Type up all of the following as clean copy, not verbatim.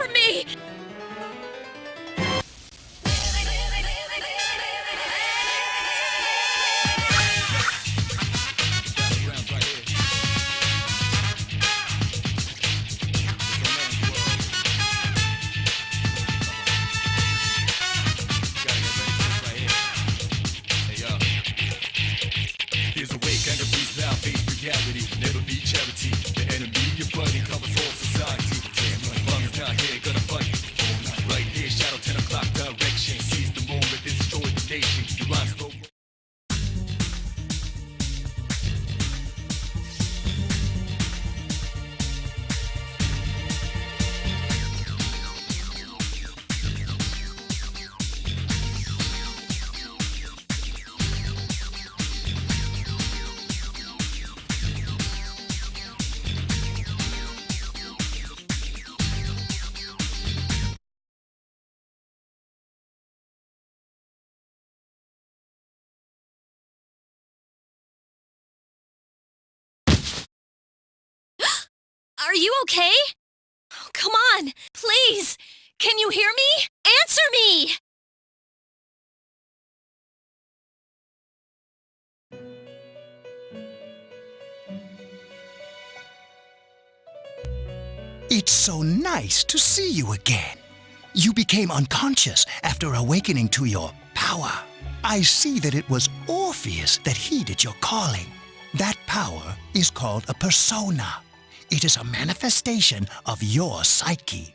from me! Here's a wake and a breeze now, face reality. Never be charity. The enemy you're fighting covers all society. Damn, like bum is not here, gonna fight. All night, right here, shadow 10 o'clock direction. Seize the moment, destroy the nation. Your rhymes go. Are you okay? Oh, come on, please! Can you hear me? Answer me! It's so nice to see you again. You became unconscious after awakening to your power. I see that it was Orpheus that heeded your calling. That power is called a persona. It is a manifestation of your psyche.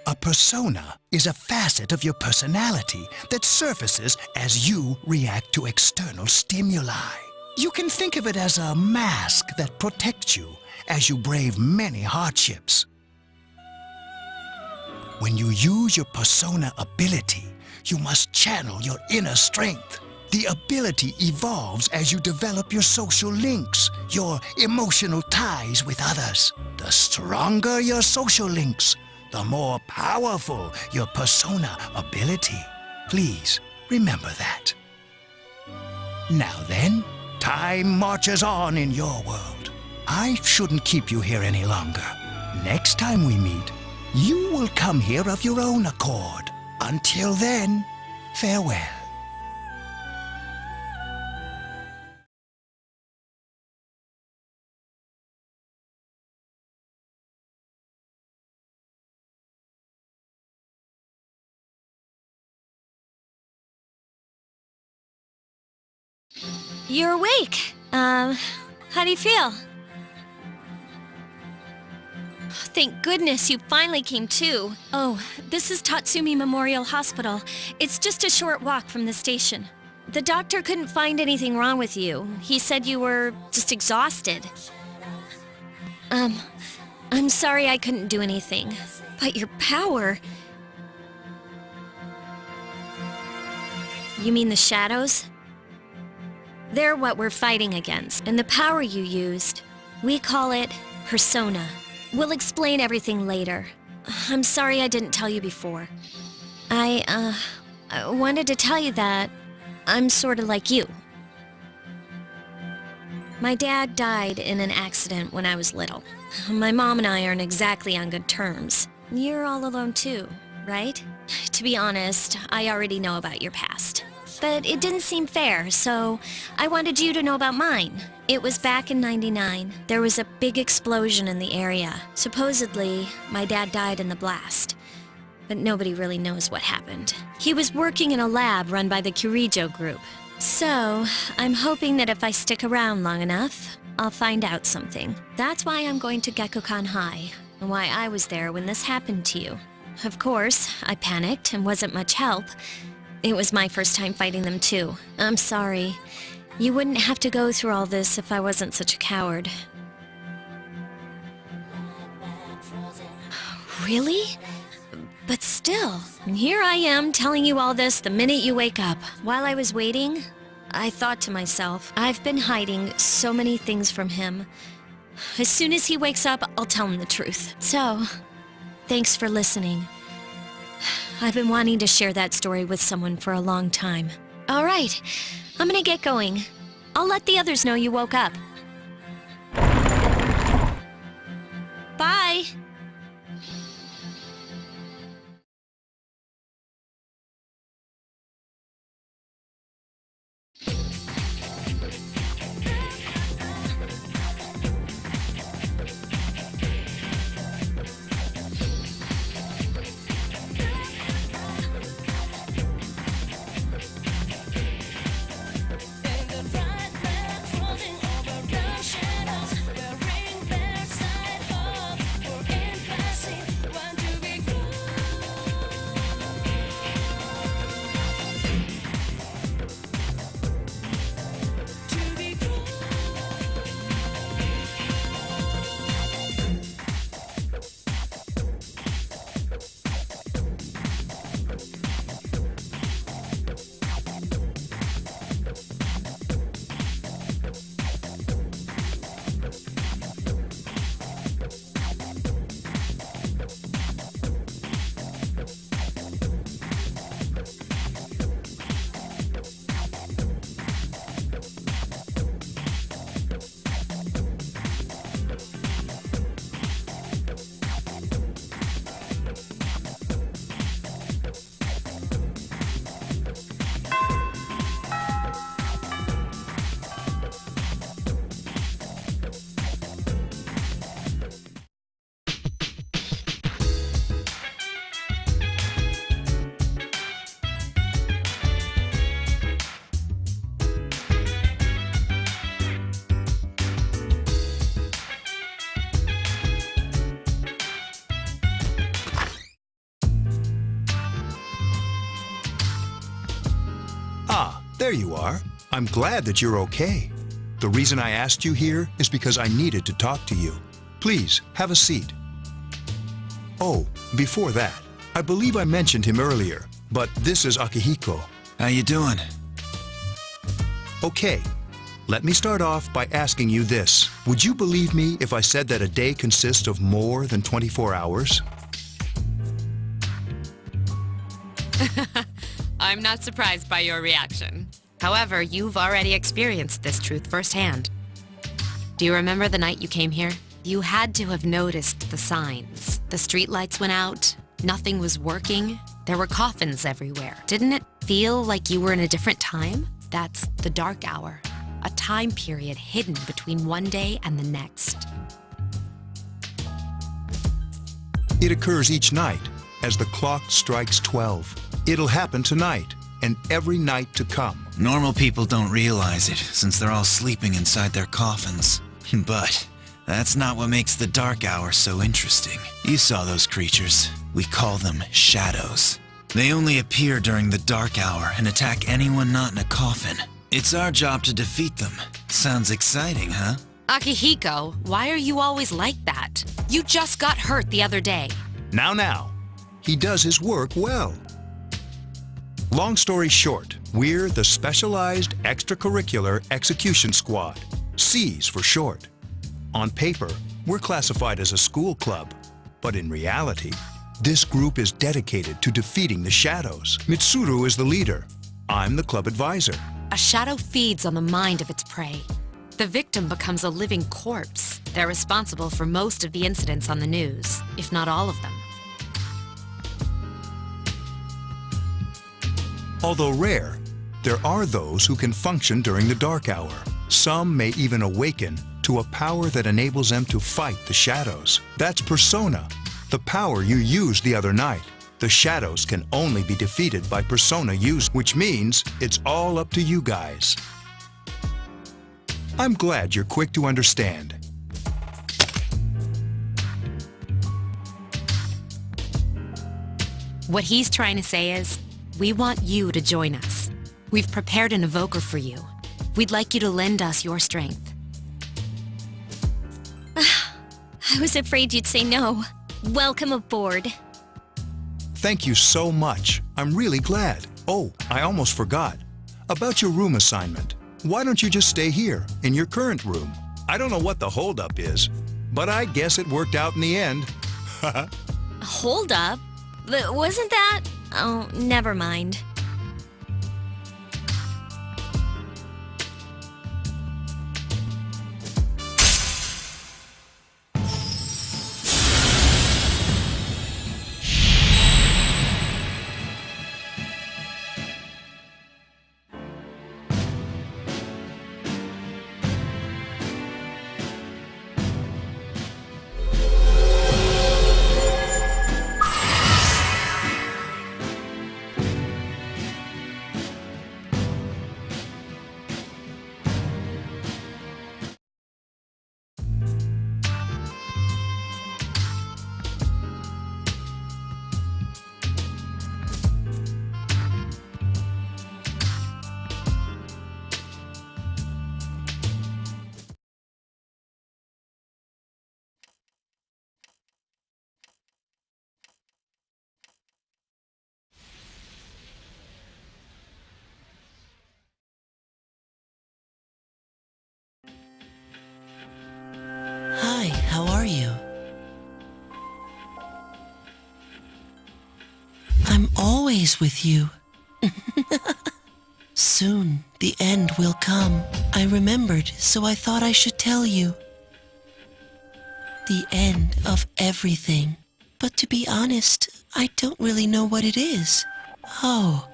A persona is a facet of your personality that surfaces as you react to external stimuli. You can think of it as a mask that protects you as you brave many hardships. When you use your persona ability, you must channel your inner strength. The ability evolves as you develop your social links, your emotional ties with others. The stronger your social links, the more powerful your persona ability. Please remember that. Now then, time marches on in your world. I shouldn't keep you here any longer. Next time we meet, you will come here of your own accord. Until then, farewell. You're awake. How do you feel? Thank goodness you finally came to. Oh, this is Tatsumi Memorial Hospital. It's just a short walk from the station. The doctor couldn't find anything wrong with you. He said you were just exhausted. I'm sorry I couldn't do anything. But your power... You mean the shadows? They're what we're fighting against, and the power you used, we call it persona. We'll explain everything later. I'm sorry I didn't tell you before. I wanted to tell you that I'm sort of like you. My dad died in an accident when I was little. My mom and I aren't exactly on good terms. You're all alone too, right? To be honest, I already know about your past. But it didn't seem fair, so I wanted you to know about mine. It was back in '99. There was a big explosion in the area. Supposedly, my dad died in the blast. But nobody really knows what happened. He was working in a lab run by the Kirijo group. So, I'm hoping that if I stick around long enough, I'll find out something. That's why I'm going to Gekukan High, and why I was there when this happened to you. Of course, I panicked and wasn't much help. It was my first time fighting them too. I'm sorry. You wouldn't have to go through all this if I wasn't such a coward. Really? But still, here I am telling you all this the minute you wake up. While I was waiting, I thought to myself, I've been hiding so many things from him. As soon as he wakes up, I'll tell him the truth. So, thanks for listening. I've been wanting to share that story with someone for a long time. All right, I'm gonna get going. I'll let the others know you woke up. Bye! Bye! Ah, there you are. I'm glad that you're okay. The reason I asked you here is because I needed to talk to you. Please, have a seat. Oh, before that, I believe I mentioned him earlier, but this is Akihiko. How you doing? Okay, let me start off by asking you this. Would you believe me if I said that a day consists of more than 24 hours? I'm not surprised by your reaction. However, you've already experienced this truth firsthand. Do you remember the night you came here? You had to have noticed the signs. The streetlights went out, nothing was working, there were coffins everywhere. Didn't it feel like you were in a different time? That's the dark hour, a time period hidden between one day and the next. It occurs each night as the clock strikes 12. It'll happen tonight and every night to come. Normal people don't realize it, since they're all sleeping inside their coffins. But that's not what makes the dark hour so interesting. You saw those creatures. We call them shadows. They only appear during the dark hour and attack anyone not in a coffin. It's our job to defeat them. Sounds exciting, huh? Akihiko, why are you always like that? You just got hurt the other day. Now. He does his work well. Long story short, we're the Specialized Extracurricular Execution Squad, SEAS for short. On paper, we're classified as a school club, but in reality, this group is dedicated to defeating the shadows. Mitsuru is the leader. I'm the club advisor. A shadow feeds on the mind of its prey. The victim becomes a living corpse. They're responsible for most of the incidents on the news, if not all of them. Although rare, there are those who can function during the dark hour. Some may even awaken to a power that enables them to fight the shadows. That's Persona, the power you used the other night. The shadows can only be defeated by Persona use, which means it's all up to you guys. I'm glad you're quick to understand. What he's trying to say is, we want you to join us. We've prepared an evoker for you. We'd like you to lend us your strength. I was afraid you'd say no. Welcome aboard. Thank you so much. I'm really glad. Oh, I almost forgot. About your room assignment. Why don't you just stay here, in your current room? I don't know what the holdup is, but I guess it worked out in the end. Hold up? Wasn't that? Oh, never mind. how are you? I'm always with you. Soon, the end will come. I remembered, so I thought I should tell you. The end of everything. But to be honest, I don't really know what it is. Oh,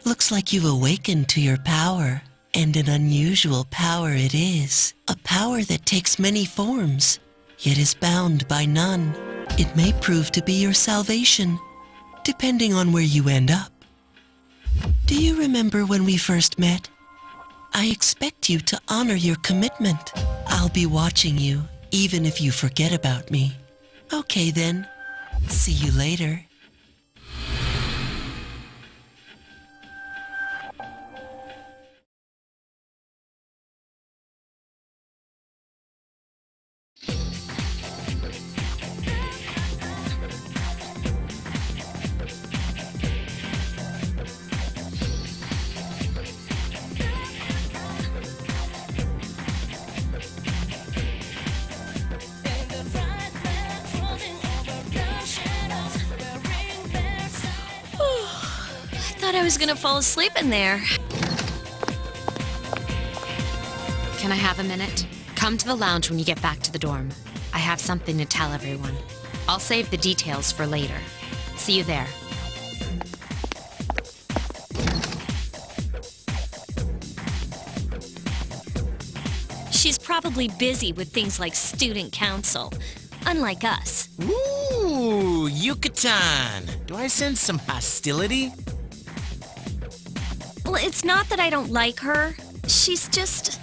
looks like you've awakened to your power. And an unusual power it is. A power that takes many forms, yet is bound by none. It may prove to be your salvation, depending on where you end up. Do you remember when we first met? I expect you to honor your commitment. I'll be watching you, even if you forget about me. Okay then. See you later. I thought I was gonna fall asleep in there. Can I have a minute? Come to the lounge when you get back to the dorm. I have something to tell everyone. I'll save the details for later. See you there. She's probably busy with things like student council, unlike us. Ooh, Yucatan. Do I sense some hostility? Well, it's not that I don't like her. She's just...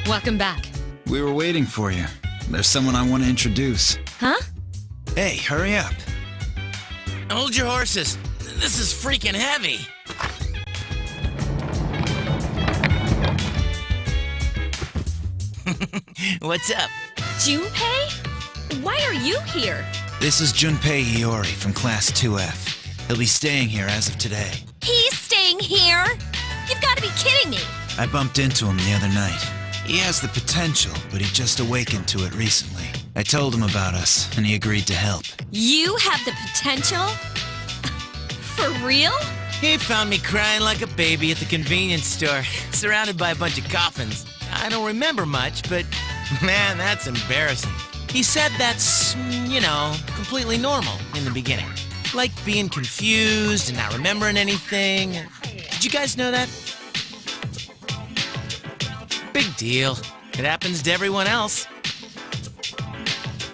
Welcome back. We were waiting for you. There's someone I want to introduce. Huh? Hey, hurry up. Hold your horses. This is freaking heavy. What's up? Junpei? Why are you here? This is Junpei Iori from Class 2F. He'll be staying here as of today. He's staying here? You've got to be kidding me. I bumped into him the other night. He has the potential, but he just awakened to it recently. I told him about us, and he agreed to help. You have the potential? For real? He found me crying like a baby at the convenience store, surrounded by a bunch of coffins. I don't remember much, but man, that's embarrassing. He said that's, completely normal in the beginning. Like being confused and not remembering anything. Did you guys know that? Big deal. It happens to everyone else.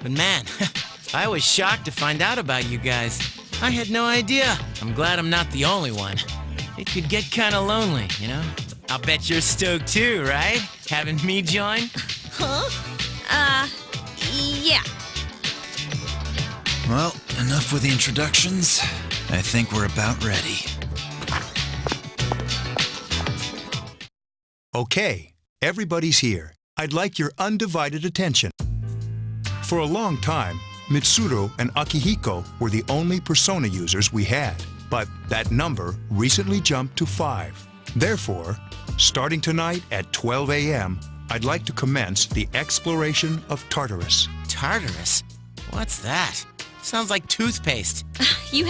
But man, I was shocked to find out about you guys. I had no idea. I'm glad I'm not the only one. It could get kind of lonely, I'll bet you're stoked too, right? Having me join? Huh? Yeah. Well, enough with the introductions. I think we're about ready. Okay, everybody's here. I'd like your undivided attention. For a long time, Mitsuru and Akihiko were the only persona users we had, but that number recently jumped to 5. Therefore, starting tonight at 12 a.m., I'd like to commence the exploration of Tartarus. Tartarus? What's that? Sounds like toothpaste. You